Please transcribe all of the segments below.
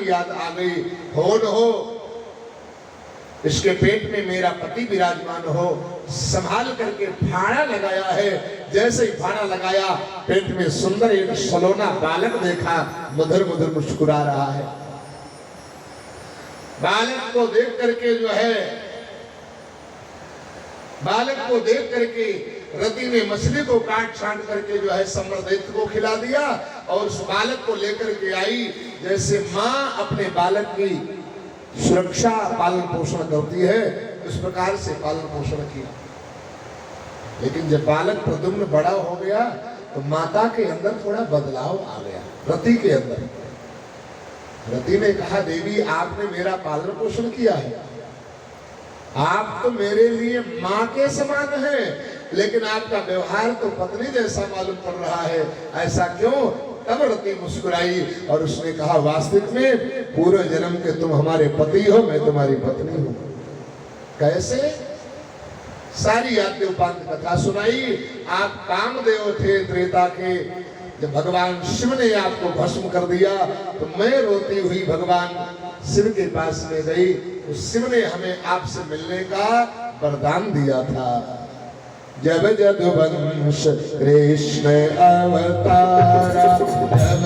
की याद आ गई। हो न हो इसके पेट में मेरा पति विराजमान हो, संभाल करके फाड़ा लगाया है। जैसे ही फाड़ा लगाया, पेट में सुंदर एक सलोना बालक देखा, मधुर मधुर मुस्कुरा रहा है। बालक को देख करके बालक को देख करके रति ने मछली को काट छांट करके सम्राट को खिला दिया और उस बालक को लेकर के आई। जैसे माँ अपने बालक की सुरक्षा पालन पोषण करती है, इस प्रकार से पालन पोषण किया। लेकिन जब बालक प्रद्युम्न बड़ा हो गया तो माता के अंदर थोड़ा बदलाव आ गया, रति के अंदर। रति ने कहा, देवी आपने मेरा पालन पोषण किया है, आप तो मेरे लिए माँ के समान हैं, लेकिन आपका व्यवहार तो पत्नी जैसा मालूम पड़ रहा है, ऐसा क्यों? तब रति मुस्कुराई और उसने कहा, वास्तविक में पूर्व जन्म के तुम हमारे पति हो, मैं तुम्हारी पत्नी हूं। कैसे? सारी आद्योपांत कथा सुनाई। आप कामदेव थे त्रेता के, जब भगवान शिव ने आपको भस्म कर दिया तो मैं रोती हुई भगवान शिव के पास में गई, तो शिव ने हमें आपसे मिलने का वरदान दिया था। जब यदुवंश कृष्ण अवतारा, जब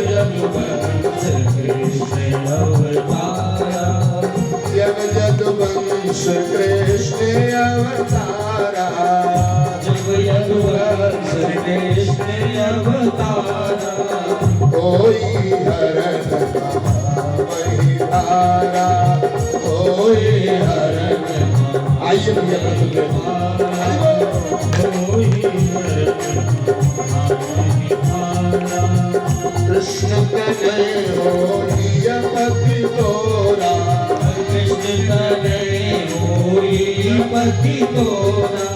यदुवंश कृष्ण अवतारा, जब यदुवंश कृष्ण अवतारा, जब यदुवंश कृष्ण अवतारा, कोई हरण वही धारा, कोई हरण। आइए कृष्ण कने हो पति तोरा, कृष्ण कने हो पति तोरा,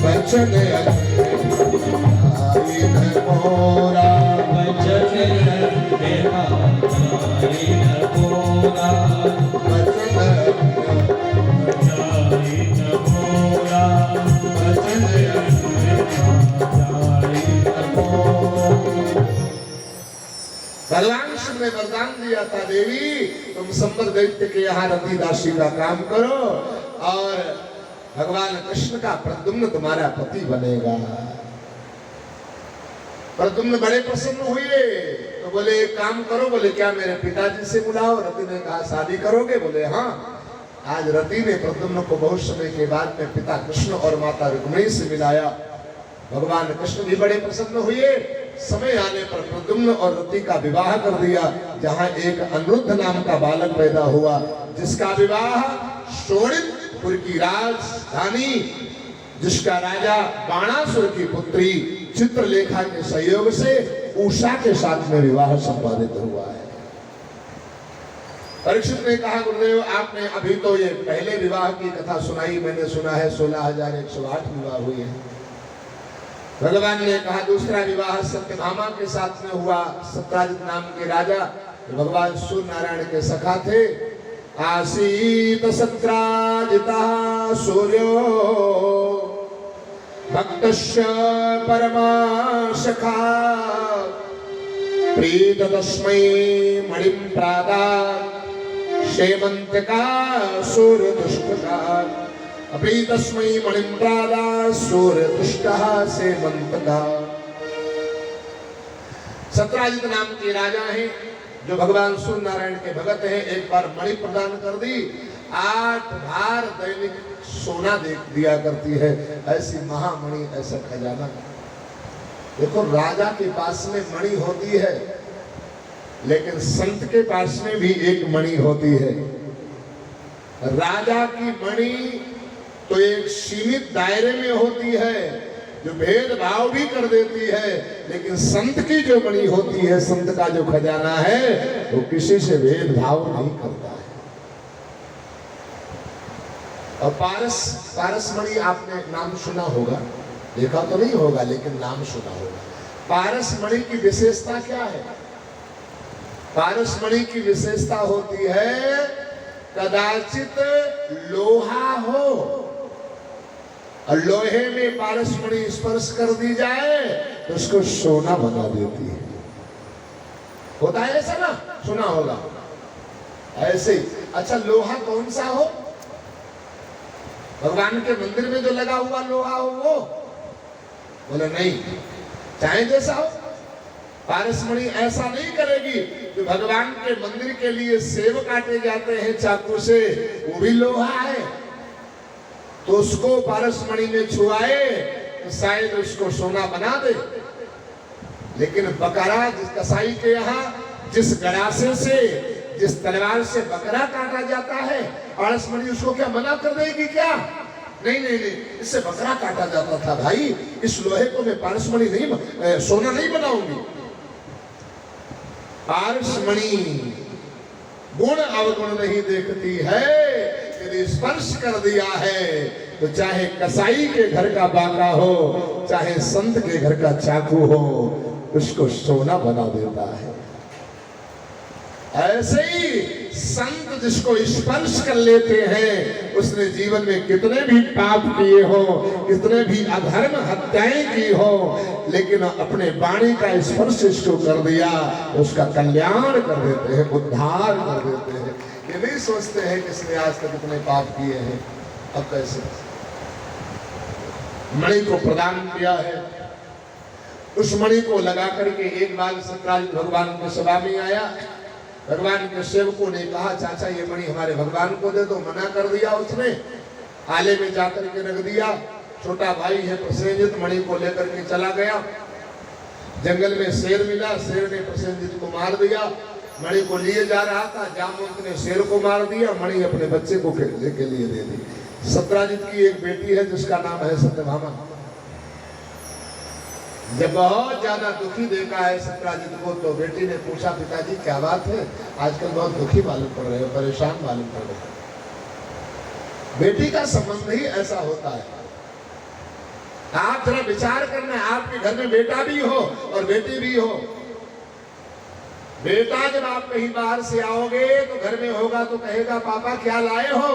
बचन मोरा, बचन मोरा, भगवान शिव ने वरदान दिया था, देवी तुम संबर दैत्य के यहाँ रति दासी का काम करो और भगवान कृष्ण का प्रद्युम्न तुम्हारा पति बनेगा। प्रद्युम्न बड़े प्रसन्न हुए तो बोले, एक काम करो। बोले, क्या? मेरे पिताजी से बुलाओ। रति ने कहा, शादी करोगे? बोले, हाँ। आज रति ने प्रद्युम्न को बहुत समय के बाद में पिता कृष्ण और माता रुक्मिणी से मिलाया। भगवान कृष्ण भी बड़े प्रसन्न हुए। समय आने पर प्रद्युम्न और रति का विवाह कर दिया, जहां एक अनिरुद्ध नाम का बालक पैदा हुआ, जिसका विवाह शोणितपुर की राजधानी, जिसका राजा बाणासुर की पुत्री चित्रलेखा के सहयोग से उषा के साथ में विवाह संपादित हुआ है। परीक्षित ने कहा, गुरुदेव आपने अभी तो ये पहले विवाह की कथा सुनाई, मैंने सुना है 16,108 विवाह हुए हैं। भगवान ने कहा, दूसरा विवाह सत्यभामा के साथ में हुआ, सत्राजित नाम के राजा, भगवान सूर्य नारायण के सखा थे। आसीत सत्राजिता सूर्यो भक्तस्य परमा सखा, प्रीत तस्मै मणिं प्रादात्, शेमंतिका सूर्य दुष्टका, अप्रीतस्मै मणिं प्रादात्, सूर्य दुष्टः शेमंतिका। सत्राजित नाम के राजा हैं, जो भगवान सूर्य नारायण के भगत हैं। एक बार मणि प्रदान कर दी, 8 बार दैनिक सोना दिया करती है। ऐसी महामणि, ऐसा खजाना। देखो, राजा के पास में मणि होती है, लेकिन संत के पास में भी एक मणि होती है। राजा की मणि तो एक सीमित दायरे में होती है, जो भेदभाव भी कर देती है, लेकिन संत की जो मणि होती है, संत का जो खजाना है, वो किसी से भेदभाव नहीं करता है। और पारस मणि आपने नाम सुना होगा, देखा तो नहीं होगा, लेकिन नाम सुना होगा। पारस मणि की विशेषता क्या है? पारस मणि की विशेषता होती है, कदाचित लोहा हो और लोहे में पारस मणि स्पर्श कर दी जाए तो उसको सोना बना देती है। होता है ऐसा ना? सुना होगा। ऐसे ही। अच्छा लोहा कौन सा हो? भगवान के मंदिर में जो लगा हुआ लोहा हो वो? बोले नहीं, चाहे जैसा हो। पारसमणि ऐसा नहीं करेगी कि भगवान के मंदिर के लिए सेब काटे जाते हैं चाकू से, वो भी लोहा है, तो उसको पारसमणि में छुआए तो शायद उसको सोना बना दे। लेकिन बकरा जिस कसाई के यहाँ जिस गड़ासे से, जिस तलवार से बकरा काटा जाता है, पारसमणि उसको क्या मना कर देगी क्या? नहीं नहीं नहीं, इससे बकरा काटा जाता था भाई, इस लोहे को मैं पारसमणि नहीं, सोना नहीं बनाऊंगी। पारसमणि गुण अवगुण नहीं देखती है, यदि स्पर्श कर दिया है तो चाहे कसाई के घर का बांका हो, चाहे संत के घर का चाकू हो, उसको सोना बना देता है। ऐसे ही संत जिसको स्पर्श कर लेते हैं, उसने जीवन में कितने भी पाप किए हो, कितने भी अधर्म हत्याएं की हो, लेकिन अपने वाणी का स्पर्श इसको कर दिया, उसका कल्याण कर देते हैं, उद्धार कर देते हैं। ये नहीं सोचते हैं कि इसने आज तक इतने पाप किए हैं, अब कैसे? मणि को प्रदान किया है, उस मणि को लगा करके एक बार सत्यराज भगवान के सभा में आया। भगवान के सेवकों ने कहा चाचा ये मणि हमारे भगवान को दे दो, मना कर दिया उसने, आले में जाकर के रख दिया। छोटा भाई है प्रसेनजित मणि को लेकर के चला गया। जंगल में शेर मिला, शेर ने प्रसेनजित को मार दिया। मणि को लिए जा रहा था, जामवंत ने शेर को मार दिया, मणि अपने बच्चे को खेलने के लिए दे दी। सत्यराजित की एक बेटी है जिसका नाम है सत्यभामा। जब बहुत ज्यादा दुखी देखा है सत्यराजित को, तो बेटी ने पूछा पिताजी क्या बात है, आजकल बहुत दुखी मालूम पड़ रहे हो, परेशान मालूम पड़ रहे हो। बेटी का संबंध ही ऐसा होता है। आप जरा विचार करना, आपके घर में बेटा भी हो और बेटी भी हो। बेटा जब आप कहीं बाहर से आओगे तो घर में होगा तो कहेगा पापा क्या लाए हो,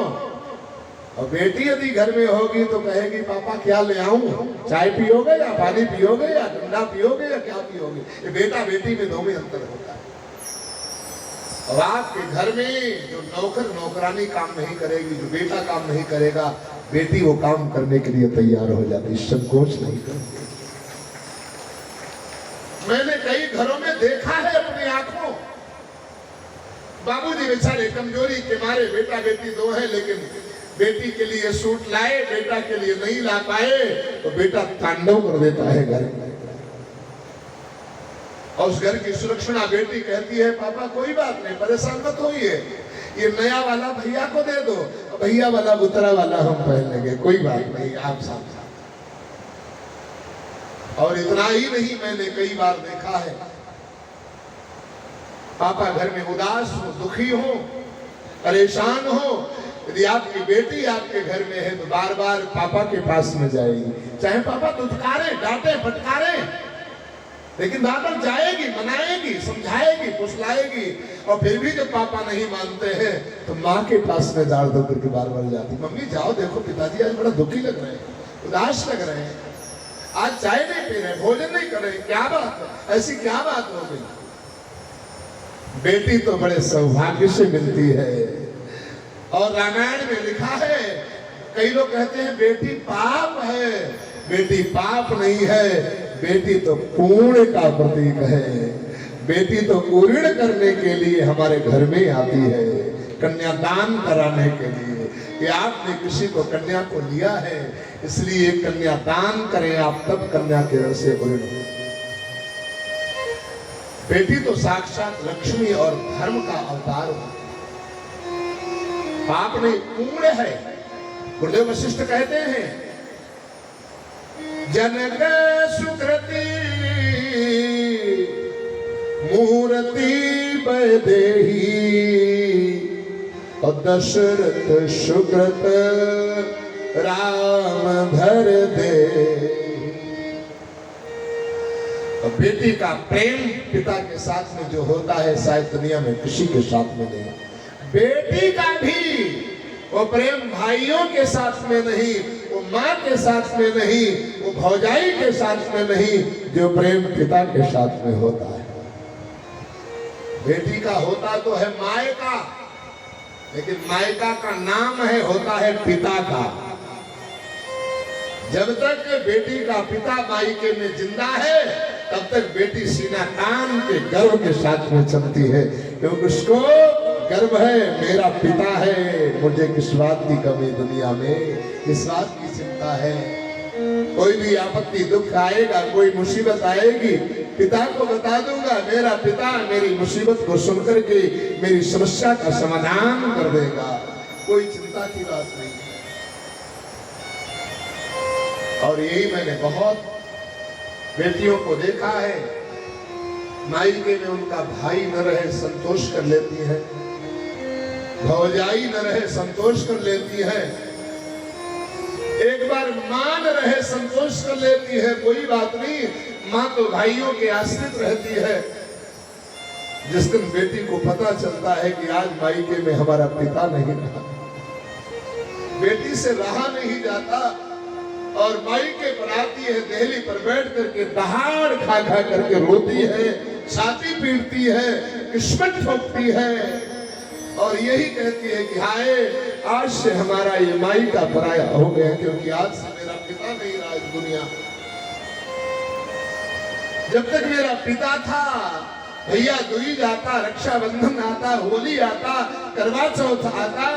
और बेटी यदि घर में होगी तो कहेगी पापा क्या ले आऊं, चाय पियोगे या पानी पियोगे या ठंडा पियोगे या क्या पियोगे। ये बेटा बेटी में दो में अंतर होता है। और आपके घर में जो नौकर नौकरानी काम नहीं करेगी, जो बेटा काम नहीं करेगा, बेटी वो काम करने के लिए तैयार हो जाती, संकोच नहीं करती। मैंने कई घरों में देखा है अपनी आंखों, बाबूजी बेचारे कमजोरी के मारे बेटा बेटी दो है, लेकिन बेटी के लिए सूट लाए, बेटा के लिए नहीं ला पाए, तो बेटा तांडव कर देता है घर में। और उस घर की सुरक्षा बेटी कहती है पापा कोई बात नहीं, परेशान मत होइए, ये नया वाला भैया को दे दो, भैया वाला बुतरा वाला हम पहन लेंगे, कोई बात नहीं, आप साथ। और इतना ही नहीं, मैंने कई बार देखा है पापा घर में उदास हो, दुखी हो, परेशान हो, यदि आपकी बेटी आपके घर में है तो बार बार पापा के पास में जाएगी, चाहे पापा दुत्कारे, डांटे, फटकारे, लेकिन बार बार जाएगी, मनाएगी, समझाएगी, फुसलाएगी। और फिर भी जब पापा नहीं मानते हैं तो माँ के पास में दाड़ दो करके बार बार जाती, मम्मी जाओ देखो पिताजी आज बड़ा दुखी लग रहे हैं, उदास लग रहे हैं, आज चाय नहीं पी रहे, भोजन नहीं कर रहे, क्या बात है, ऐसी क्या बात हो गई। बेटी तो बड़े सौभाग्य से मिलती है। और रामायण में लिखा है, कई लोग कहते हैं बेटी पाप है, बेटी पाप नहीं है, बेटी तो पुण्य का प्रतीक है। बेटी तो उऋण करने के लिए हमारे घर में आती है, कन्यादान कराने के लिए, कि आपने किसी को कन्या को लिया है, इसलिए कन्यादान करें आप, तब कन्या के रस से उऋण हो। बेटी तो साक्षात लक्ष्मी और धर्म का अवतार हो, पाप नहीं, पुण्य है। गुरुदेव वशिष्ठ कहते हैं जनक सुकृति मूर्ति बदेही और दशरथ सुकृत राम धर दे। और बेटी का प्रेम पिता के साथ में जो होता है शायद दुनिया में किसी के साथ में नहीं। बेटी का भी वो प्रेम भाइयों के साथ में नहीं, वो माँ के साथ में नहीं, वो भौजाई के साथ में नहीं, जो प्रेम पिता के साथ में होता है। बेटी का होता तो है माए का, लेकिन मायका का नाम है होता है पिता का। जब तक बेटी का पिता मायके में जिंदा है तब तक बेटी सीना तान के गर्व के साथ में चलती है, क्योंकि उसको गर्व है मेरा पिता है, मुझे किस बात की कमी दुनिया में, किस बात की चिंता है। कोई भी आपत्ति दुख आएगा, कोई मुसीबत आएगी, पिता को बता दूंगा, मेरा पिता मेरी मुसीबत को सुनकर के मेरी समस्या का समाधान कर देगा, कोई चिंता की बात नहीं है। और यही मैंने बहुत बेटियों को देखा है, मायके में उनका भाई न रहे संतोष कर लेती है, भौजाई न रहे संतोष कर लेती है, एक बार मां न रहे संतोष कर लेती है, कोई बात नहीं, मां तो भाइयों के आश्रित रहती है। जिस दिन बेटी को पता चलता है कि आज मायके में हमारा पिता नहीं रहा, बेटी से रहा नहीं जाता और मायके पर आती है, देहली पर बैठ करके दहाड़ खा खा करके रोती है, छाती पीटती है, किस्मत ठोकती है और यही कहती है कि हाय आज से हमारा ये मायका पराया हो गया, क्योंकि आज से मेरा पिता नहीं रहा इस दुनिया। जब तक मेरा पिता था, भैया दूज आता, रक्षाबंधन आता, होली आता, करवा चौथ आता,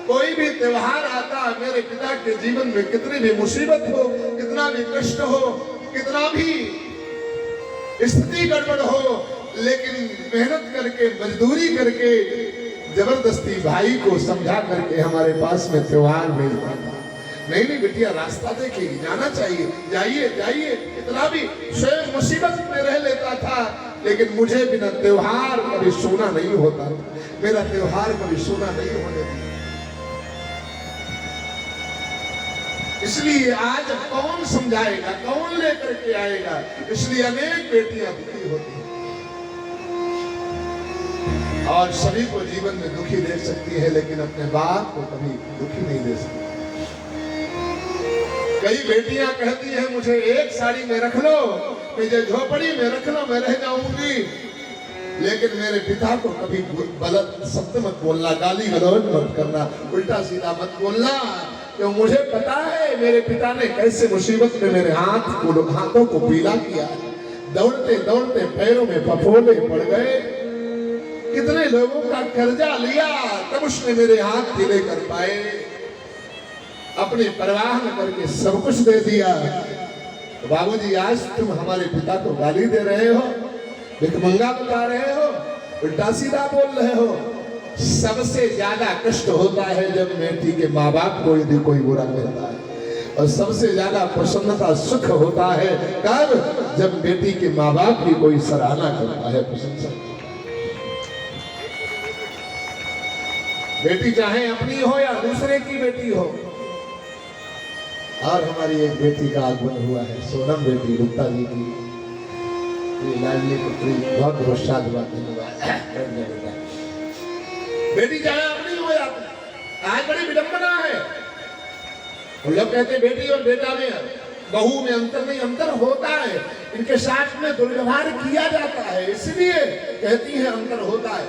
कोई भी त्योहार आता, मेरे पिता के जीवन में कितनी भी मुसीबत हो, कितना भी कष्ट हो, कितना भी स्थिति गड़बड़ हो, लेकिन मेहनत करके, मजदूरी करके, जबरदस्ती भाई को समझा करके हमारे पास में त्योहार भेजता था। नहीं नहीं बिटिया रास्ता देखेगी, जाना चाहिए, जाइए जाइए, इतना भी स्वयं मुसीबत में रह लेता था, लेकिन मुझे बिना त्योहार कभी सोना नहीं होता, मेरा त्योहार कभी सोना नहीं होने दिया। इसलिए आज कौन समझाएगा, कौन लेकर के आएगा, इसलिए अनेक बेटियां दुखी होती हैं और सभी को जीवन में दुखी देख सकती है, लेकिन अपने बाप को कभी दुखी नहीं दे सकती। कई बेटियां कहती हैं मुझे एक साड़ी में रख लो, मुझे झोपड़ी में रख लो, मैं रह जाऊंगी, लेकिन मेरे पिता को कभी गलत शब्द मत बोलना, गाली गलौज मत करना, उल्टा सीधा मत बोलना, क्यों मुझे पता है मेरे पिता ने कैसे मुसीबत में मेरे हाथों को पीला किया, दौड़ते दौड़ते पैरों में फफोले पड़ गए, कितने लोगों का कर्जा लिया तब उसने मेरे हाथ पीले कर पाए, अपनी परवाह न करके सब कुछ दे दिया। तो बाबूजी आज तुम हमारे पिता को गाली दे रहे हो, भिखमंगा बता रहे हो, उल्टा सीधा बोल रहे हो। सबसे ज्यादा कष्ट होता है जब बेटी के माँ बाप को यदि कोई बुरा कहता है, और सबसे ज्यादा प्रसन्नता सुख होता है कब, जब बेटी के माँ बाप की कोई सराहना करता है, प्रशंसा। बेटी चाहे अपनी हो या दूसरे की बेटी हो। और हमारी एक बेटी का आगमन हुआ है, सोनम बेटी गुप्ता जी की, लाडली पुत्री, बहुत बहुत साधुवाद धन्यवाद। बेटी चाहे अपनी हो या, आज बड़ी विडंबना है, उन लोग कहते बेटी और बेटा में, बहू में अंतर नहीं, अंतर होता है, इनके साथ में दुर्व्यवहार किया जाता है, इसलिए कहती है अंतर होता है।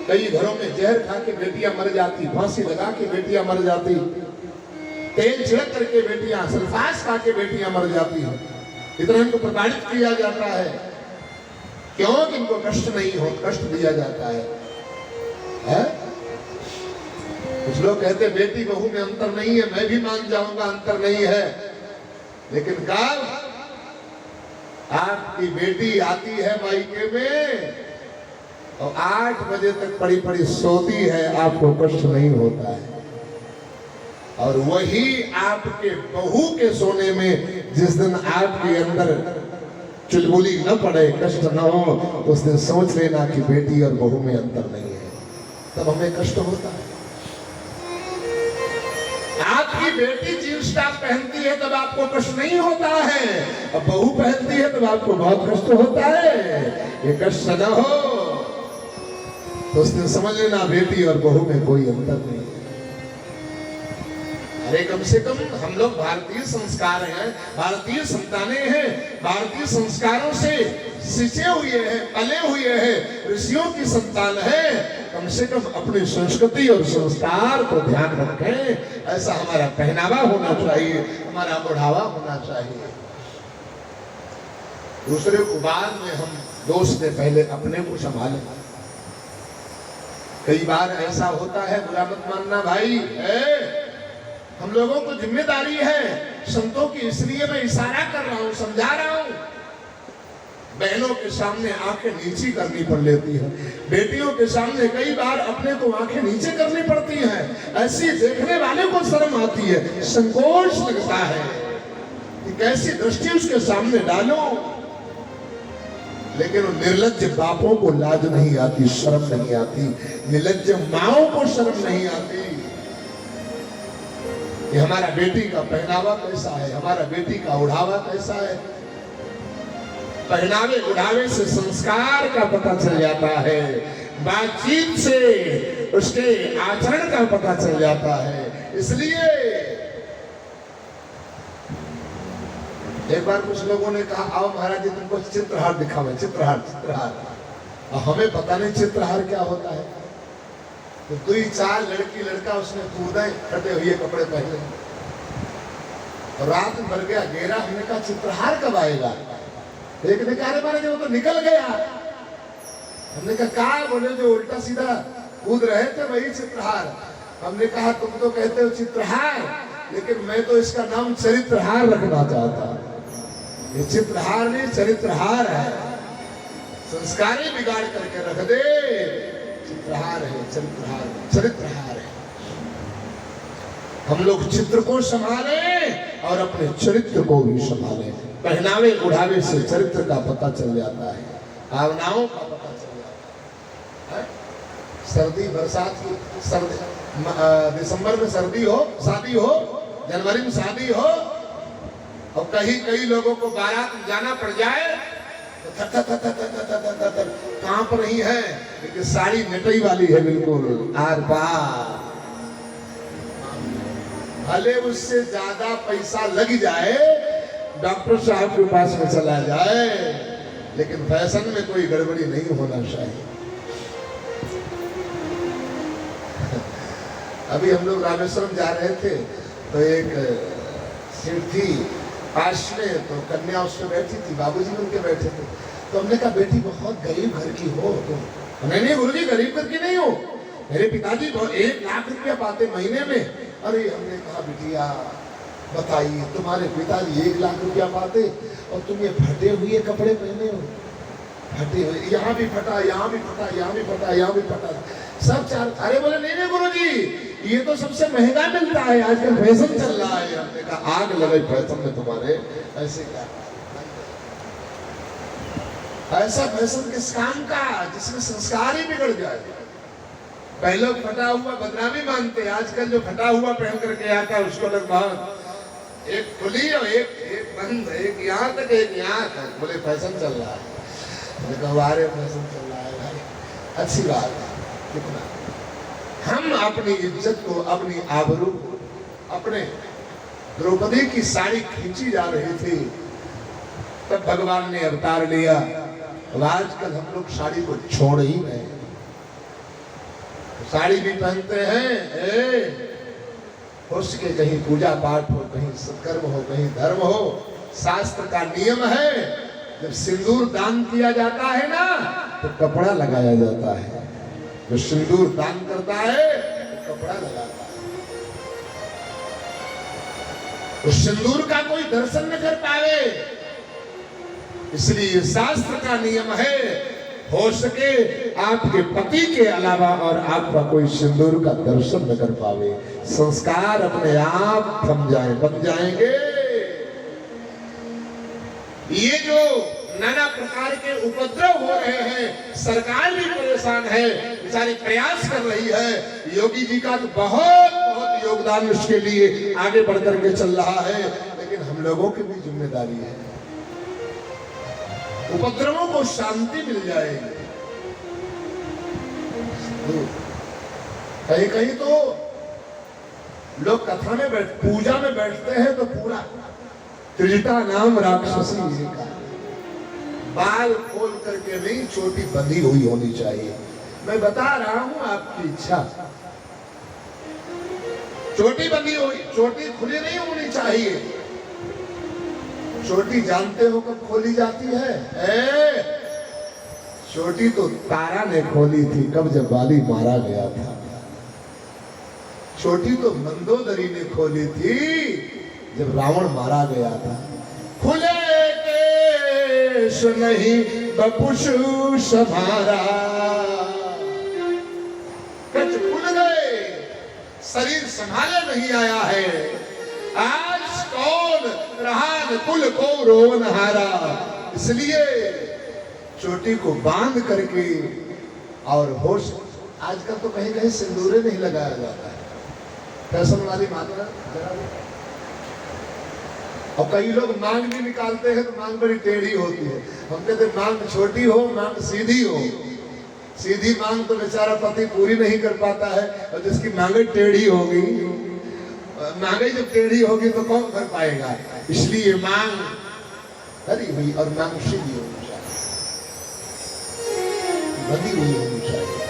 कई घरों में जहर खा के बेटियां मर जाती, फांसी लगा के बेटियां मर जाती, तेल छिड़क करके बेटियां, सल्फास खा के बेटियां मर जाती हैं, इतना इनको प्रताड़ित किया जाता है, क्यों कि इनको कष्ट नहीं हो, कष्ट दिया जाता है। कुछ लोग कहते बेटी बहू में अंतर नहीं है, मैं भी मान जाऊंगा अंतर नहीं है, लेकिन कब आपकी बेटी आती है मायके में और 8 बजे तक पड़ी पड़ी सोती है, आपको कष्ट नहीं होता है, और वही आपके बहू के सोने में जिस दिन आपके अंदर चुलबुली न पड़े, कष्ट न हो, तो उस दिन सोच लेना कि बेटी और बहू में अंतर नहीं है, तब हमें कष्ट होता है। आपकी बेटी जींस टॉप पहनती है तब आपको कष्ट नहीं होता है, और बहू पहनती है तब आपको बहुत कष्ट होता है, ये कष्ट न हो तो उस दिन समझ लेना बेटी और बहू में कोई अंतर नहीं है। अरे कम से कम हम लोग भारतीय संस्कार हैं, भारतीय संतानें हैं, भारतीय संस्कारों से सींचे हुए हैं, पले हुए हैं, ऋषियों की संतान है, कम से कम अपनी संस्कृति और संस्कार को ध्यान रखें। ऐसा हमारा पहनावा होना चाहिए, हमारा बढ़ावा होना चाहिए। दूसरे को बाद में हम दोष दे, पहले अपने को संभालें। कई बार ऐसा होता है, बुरा मत मानना भाई, हम लोगों को जिम्मेदारी है संतों की, इसलिए मैं इशारा कर रहा हूं, समझा रहा हूं। बहनों के सामने आंखें नीची करनी पड़ लेती है, बेटियों के सामने कई बार अपने को आंखें नीचे करनी पड़ती हैं। ऐसी देखने वाले को शर्म आती है, संकोच लगता है कि कैसी दृष्टि उसके सामने डालो। लेकिन निर्लज्ज बापों को लाज नहीं आती, शर्म नहीं आती, निर्लज्ज माओं को शर्म नहीं आती कि हमारा बेटी का पहनावा कैसा है, हमारा बेटी का ओढ़ावा कैसा है। पहनावे ओढ़ावे से संस्कार का पता चल जाता है, बातचीत से उसके आचरण का पता चल जाता है। इसलिए एक बार कुछ लोगों ने कहा, आओ महाराज जी तुमको चित्रहार दिखावे, चित्रहार चित्रहार। हमें पता नहीं चित्रहार क्या होता है। तो 2-4 लड़की लड़का उसने कूदे, फटे हुए कपड़े पहने, और रात भर गया घेरा। हमने कहा चित्रहार कब आएगा? एक ने कहा, अरे महाराज वो तो निकल गया। हमने कहा क्या? बोले जो उल्टा सीधा कूद रहे थे वही चित्रहार। हमने कहा तुम तो कहते हो चित्रहार, लेकिन मैं तो इसका नाम चरित्रहार रखना चाहता। ये चित्रहार नहीं, चरित्रहार है। संस्कार ही बिगाड़ करके रख दे, चित्रहार है, चरित्रहार, चरित्रहार है। हम लोग चित्र को संभाले और अपने चरित्र को भी संभाले। पहनावे उढ़ावे से चरित्र का पता चल जाता है, भावनाओं का पता चल जाता है। सर्दी बरसात की सर्दी, दिसंबर में सर्दी हो, शादी हो, जनवरी में शादी हो, और कहीं कई लोगों को बारात जाना पड़ जाए तो कांप रही है, लेकिन साड़ी नटई वाली है बिल्कुल आर पार। भले उससे ज्यादा पैसा लग जाए, डॉक्टर साहब के पास में चला जाए, लेकिन फैशन में कोई गड़बड़ी नहीं होना चाहिए। अभी हम लोग रामेश्वरम जा रहे थे, तो एक सीट थी पास में, तो कन्या उसमें बैठी थी, बाबूजी उनके बैठे थे। तो हमने कहा बेटी बहुत गरीब घर की हो तुम? नहीं गुरुजी गरीब घर की नहीं हो, मेरे पिताजी 1 लाख रुपया पाते महीने में। अरे हमने कहा बिटिया बताइए, तुम्हारे पिताजी 1 लाख रुपया पाते और तुम ये फटे हुए कपड़े पहने हो? फटे हुए, यहाँ भी फटा, यहाँ भी फटा, यहाँ भी फटा, यहाँ भी फटा, सब चार। अरे बोले नहीं गुरुजी, ये तो सबसे महंगा मिलता है, आजकल फैशन चल रहा है। हमने कहा आग लगे फैशन में तुम्हारे, ऐसे क्या? ऐसा फैशन किस काम का जिसमें संस्कार ही बिगड़ जाए। पहले लोग फटा हुआ बदनामी मानते, आजकल जो फटा हुआ पहन करके आता है उसको लोग बहुत, एक खुली और एक बंद, एक यहाँ तक एक यहाँ तक, बोले फैशन चल रहा है। हमारे फैशन चल रहा है भाई, अच्छी बात है। कितना हम अपनी इज्जत को, अपनी आबरू को, अपने द्रौपदी की साड़ी खींची जा रही थी, तब भगवान ने अवतार लिया। अब आजकल हम लोग साड़ी को छोड़ ही गए, साड़ी भी पहनते हैं, उसके कहीं पूजा पाठ हो, कहीं सत्कर्म हो, कहीं धर्म हो। शास्त्र का नियम है, जब सिंदूर दान किया जाता है ना, तो कपड़ा लगाया जाता है। जो सिंदूर दान करता है तो कपड़ा लगाता है, उस सिंदूर का कोई दर्शन न कर पावे। इसलिए शास्त्र का नियम है, हो सके आपके पति के अलावा और आपका कोई सिंदूर का दर्शन न कर पावे। संस्कार अपने आप थम जाए, बन जाएंगे। ये जो नाना प्रकार के उपद्रव हो रहे हैं, सरकार भी परेशान है, बेचारी प्रयास कर रही है। योगी जी का तो बहुत योगदान उसके लिए आगे बढ़कर के चल रहा है, लेकिन हम लोगों की भी जिम्मेदारी है, उपद्रवों को शांति मिल जाएगी। कहीं कहीं तो लोग कथा में पूजा में बैठते हैं तो पूरा त्रिजटा नाम राक्षसी का बाल खोल करके नहीं, चोटी बंधी हुई होनी चाहिए। मैं बता रहा हूं आपकी इच्छा। चोटी बंधी हुई, चोटी खुली नहीं होनी चाहिए। चोटी जानते हो कब खोली जाती है? चोटी तो तारा ने खोली थी, कब? जब बाली मारा गया था। चोटी तो मंदोदरी ने खोली थी, जब रावण मारा गया था। खुले केश नहीं बपुष समारा, कच खुल गए, शरीर संभाले नहीं आया है। आज कौन रहा कुल को रोनहारा, इसलिए चोटी को बांध करके और होश। आजकल तो कहीं कहीं सिंदूरे नहीं लगाया जाता है, फैशन वाली मात्रा। और कई लोग मांग भी निकालते हैं तो मांग बड़ी टेढ़ी होती है। हम कहते मांग छोटी हो, मांग सीधी हो। सीधी मांग तो बेचारा पति पूरी नहीं कर पाता है, और जिसकी मांगे टेढ़ी होगी, मांगे जब टेढ़ी होगी तो कौन कर पाएगा। इसलिए मांग हरी हुई और मांग सीधी होनी चाहिए, बंधी हुई होनी चाहिए।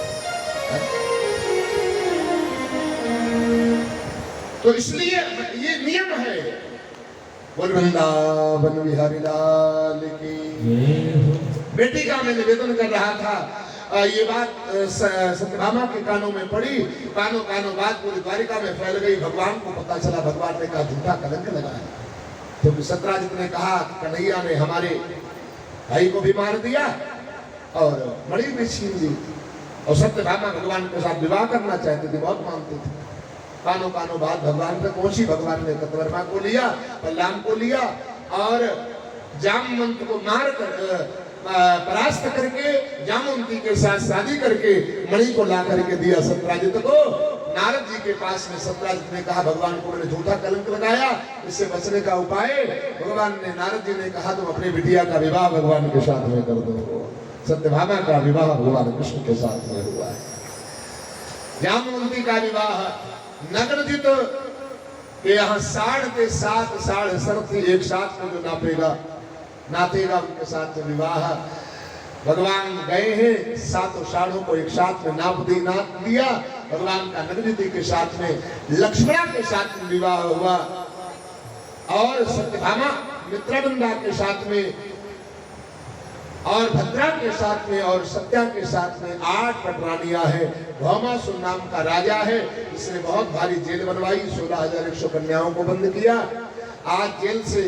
तो इसलिए ये नियम है। बोल वृंदावन बिहारी लाल की। बेटी का मैं निवेदन कर रहा था, ये बात सत्यभामा के कानों में पड़ी, कानों कानों बात पूरी द्वारिका में फैल गई। भगवान को पता चला, भगवान ने कहा झूठा कलंक लगाया। क्योंकि सत्यराजित ने कहा कि कन्हैया ने हमारे भाई को भी मार दिया और मणि भी छीन ली, और सत्यभामा भगवान के साथ विवाह करना चाहती थी, बहुत मानती थी। कानों कानों बात भगवान तक पहुंची। भगवान ने कतवर्मा को लिया, बलराम को लिया, और जामवंत को मार कर परास्त करके जामवंती के साथ शादी करके मणि को ला करके दिया सत्यराजित को। नारद जी के पास में सत्यराजित ने कहा भगवान को मैंने झूठा कलंक लगाया, इससे बचने का उपाय। भगवान ने, नारद जी ने कहा तुम अपनी बिटिया का विवाह भगवान के साथ में कर दो। सत्यभामा का विवाह भगवान कृष्ण के साथ में हुआ है। जामवंती का विवाह नग्नजित के यहाँ 7.5 साढ़े शर्त एक साथ में जो नातेगा उनके साथ में विवाह। भगवान गए हैं, 7 साढ़ों को एक साथ में नाप दिया। भगवान का नग्नजित के साथ में लक्ष्मणा के साथ में विवाह हुआ, और सत्यभामा मित्रवृंदा के साथ में, और भद्रा के साथ में, और सत्या के साथ में 8 पटरानियां हैं। भौमासुर नाम का राजा है, इसने बहुत भारी जेल बनवाई, 16,100 कन्याओं को बंद किया। आज जेल से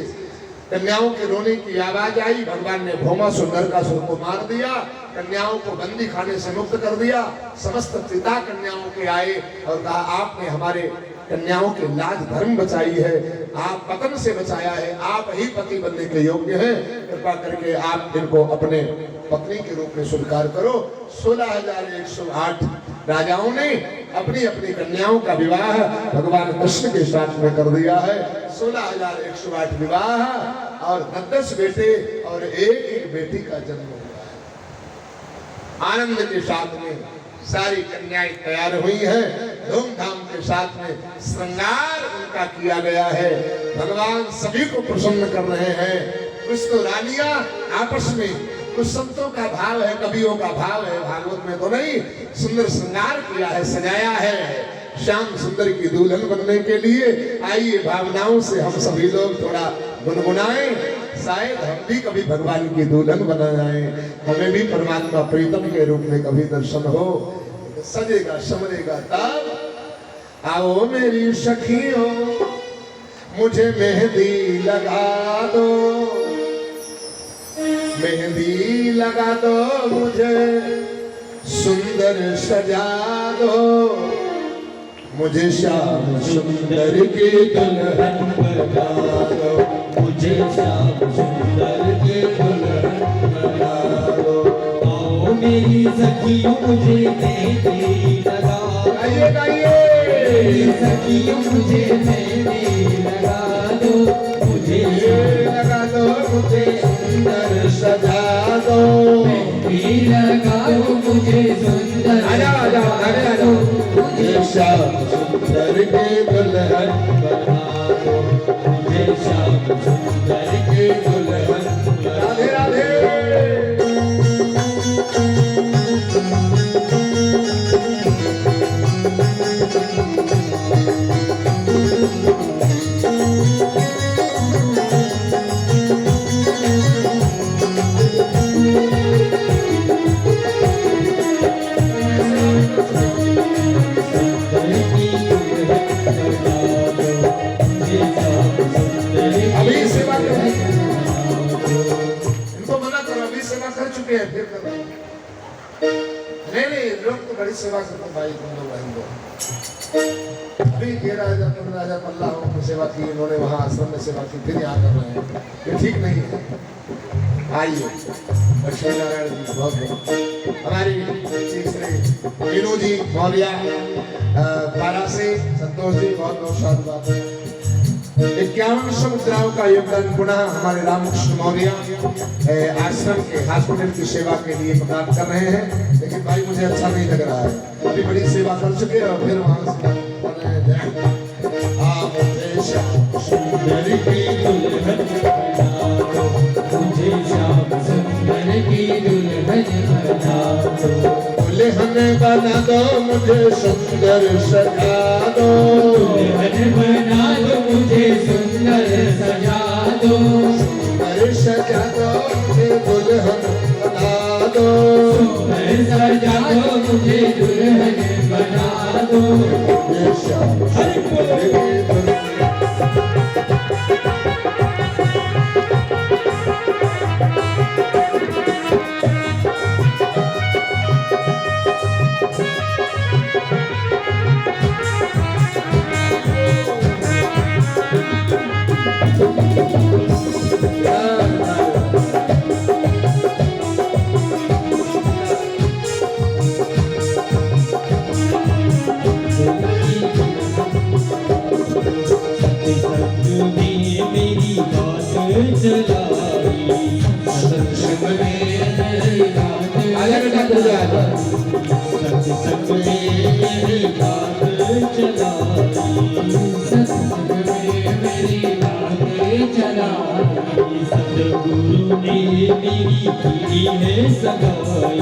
कन्याओं के रोने की आवाज आई, भगवान ने भौमासुर नरकासुर को मार दिया, कन्याओं को बंदी खाने से मुक्त कर दिया। समस्त पिता कन्याओं के आए और कहा आपने हमारे कन्याओं के लाज धर्म बचाई है, आप पतन से बचाया है, आप ही पति बनने के योग्य हैं, कृपा करके आप इनको अपने पत्नी के रूप में स्वीकार करो। 16,108 राजाओं ने अपनी अपनी कन्याओं का विवाह भगवान कृष्ण के साथ में कर दिया है। 16,108 विवाह और 10 बेटे और एक बेटी का जन्म हुआ है। आनंद के साथ में सारी कन्याएं तैयार हुई हैं, धूमधाम के साथ में श्रृंगार उनका किया गया है। भगवान सभी को प्रसन्न कर रहे हैं। कुछ तो रानियां आपस में, कुछ संतों का भाव है, कवियों का भाव है, भागवत में तो नहीं। सुंदर श्रृंगार किया है, सजाया है श्याम सुंदर की दुल्हन बनने के लिए। आइए भावनाओं से हम सभी लोग थोड़ा गुनगुनाएं, शायद हम भी कभी भगवान की दुल्हन बना जाए, हमें भी परमात्मा प्रीतम के रूप में कभी दर्शन हो। सजेगा संवरेगा तब आओ मेरी सखियों मुझे मेहंदी लगा दो, मेहंदी लगा दो मुझे सुंदर सजा दो, मुझे श्याम सुंदर की दुल्हन बना दो, मुझे श्याम सुंदर की दुल्हन बना दो। आओ मेरी सखियों मुझे मेहंदी लगा दो, मेरी सखियों मुझे मेहंदी लगा दो, मुझे लगा दो, मुझे सुंदर सजा दो, मेहंदी लगा दो मुझे सुंदर सजा दो, मुझे श्याम सुंदर की दुल्हन बना दो, मुझे श्याम सुंदर की दुल्हन। राधे राधे। लोग तो बड़ी सेवा करते भाई, तुम लोग बहन दो। अभी 13,000-15,000 पल्ला की सेवा की इन्होंने, वहाँ आश्रम में सेवा की, फिर यहाँ कर रहे हैं, ये ठीक नहीं है। आइए लक्ष्मी नारायण जी बहुत बहुत हमारी तीसरे मीनू जी मौर्या पारा से, संतोष जी बहुत बहुत साधुवाद। 51 मुद्राओं का योगदान पुनः हमारे रामकृष्ण मौर्य आश्रम के हॉस्पिटल की सेवा के लिए प्रदान कर रहे हैं। लेकिन भाई मुझे अच्छा नहीं लग रहा है, अभी बड़ी सेवा कर चुके और फिर वहां से दुल्हन बना दो मुझे सुंदर सजा दो, दुल्हन बना दो मुझे सुंदर सजा दो, सुंदर सजा दो मुझे दुल्हन बना दो, सुंदर सजा दो मुझे दुल्हन बना दो। ये श्याम सुंदर सतगुरु ने मेरी की है सगाई,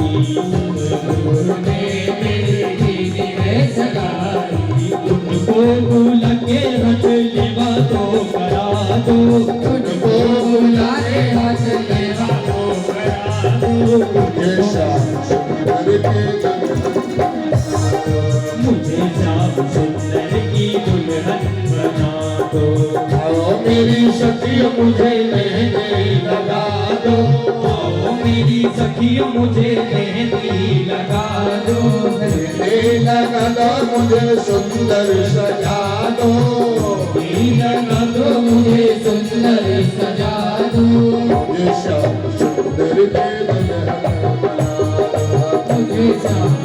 सतगुरु ने मेरी की है सगाई, उनको बुला के हाथ लेवा तो करा दो, उनको बुला के हाथ लेवा तो करा दो। मुझे श्याम सुंदर की दुल्हन बना दो, आओ मेरी सखी मुझे मेहंदी लगा दो, आओ मेरी सखी मुझे मेहंदी लगा दो, मेहंदी लगा दो मुझे सुंदर सजा दो, मेहंदी लगा दो मुझे सुंदर सजा दो। ये श्याम सुंदर की दुल्हन बना दो, मुझे श्याम